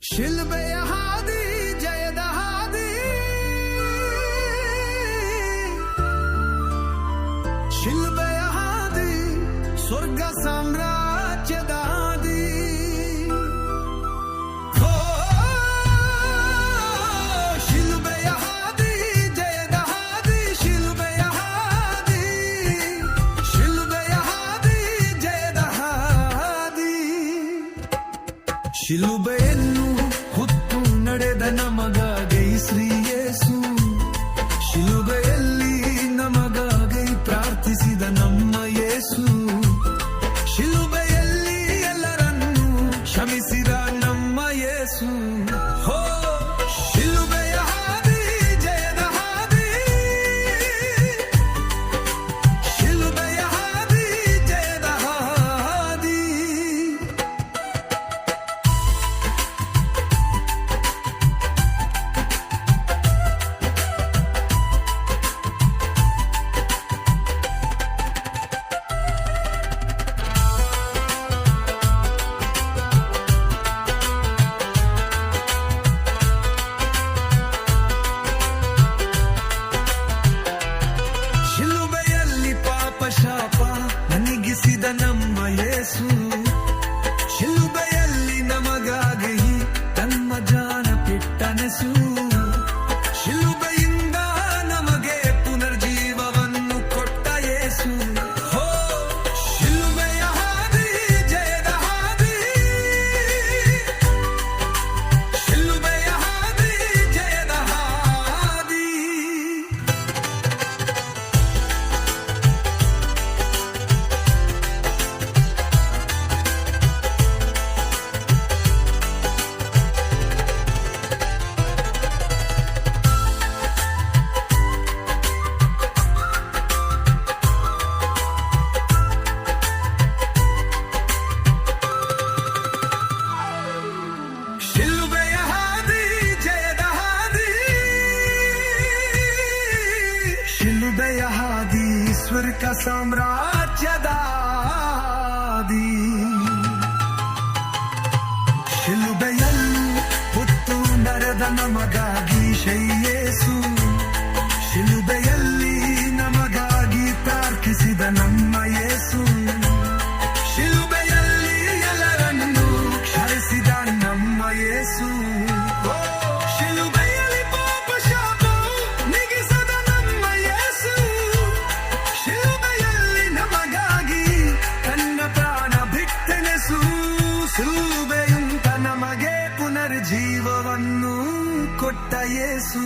ಶಿಲ್ಬೆಯ ಹಾದಿ ಜಯದ ಹಾದಿ, ಶಿಲ್ಬೆಯ ಹಾದಿ ಸ್ವರ್ಗ ಸಾಮ್ರಾಜ್ಯದ ಹಾದಿ. ಶಿಲ್ಬೆಯ ಹಾದಿ ಜಯದ ಹಾದಿ, ಶಿಲ್ಬೆಯ ಹಾದಿ, ಶಿಲ್ಬೆಯ ಹಾದಿ ಜಯದ ಹಾದಿ. ಶಿಲುಬೆಯನ್ನು ಹೊತ್ತು ನಡೆದ ನಮಗಾಗಿ ಶ್ರೀ ಯೇಸು, ಶಿಲುಬೆಯಲ್ಲಿ ನಮಗಾಗಿ ಪ್ರಾರ್ಥಿಸಿದ ನಮ್ಮ ಯೇಸು, ಶಿಲುಬೆಯಲ್ಲಿ ಎಲ್ಲರನ್ನೂ ಕ್ಷಮಿಸಿದ ನಮ್ಮ ಯೇಸು. ಹೋ ಶಿಲುಬೆಯ ಹಾದಿ ಜಯದ ಹಾದಿ, ಶಿಲುಬೆಯ ಹಾದಿ ಜಯದ ಹಾದಿ. ಶಿಲುಬೆಯಲ್ಲಿ ಪಾಪ ಶಾಪ ನನಿಗಿಸಿದ ನಮ್ಮ ಯೇಸು, ಶಿಲುಬೆಯಲ್ಲಿ ನಮಗಾಗಿ ತನ್ನ ಜಾನ ಪಿಟ್ಟನೆಸು, ಶಿಲುಬೆಯಿಂದ ನಮಗೆ ಪುನರ್ಜೀವವನ್ನು ಕೊಟ್ಟ ಯೇಸು. ಹೋ ಶಿಲುಬೆಯ ಹಾದಿ ಜಯದ ಹಾದಿ, ಶಿಲುಬೆಯ ಹಾದಿ ಜಯದ ಹಾದಿ. ಶಿಲುಬೆಯ ಹಾದಿ ಜಯದ ಹಾದಿ, ಶಿಲುಬೆಯ ಹಾದಿ ಸ್ವರ್ಗ ಸಾಮ್ರಾಜ್ಯದ ಹಾದಿ. ಶಿಲುಬೆಯಲ್ಲಿ ಹೊತ್ತು ನಡೆದ ನಮಗಾಗಿ ಯೇಸು, ಶಿಲುಬೆಯಲ್ಲಿ ನಮಗಾಗಿ ಪ್ರಾರ್ಥಿಸಿದ ನಮ್ಮ ಯೇಸು, ಶಿಲುಬೆಯಲ್ಲಿ ಎಲ್ಲರನ್ನೂ ಕ್ಷಮಿಸಿದ ನಮ್ಮ ಯೇಸು. ಶಿಲುಬೆಯಲ್ಲಿ ಪಾಪ ಶಾಪ ನೀಗಿಸಿದ ನಮ್ಮ ಯೇಸು, ಶಿಲುಬೆಯಲ್ಲಿ ನಮಗಾಗಿ ತನ್ನ ಪ್ರಾಣ ಬಿಟ್ಟನೆಸು, ಶಿಲುಬೆಯುಂತ ನಮಗೆ ಪುನರ್ಜೀವವನ್ನು ಕೊಟ್ಟ ಯೇಸು.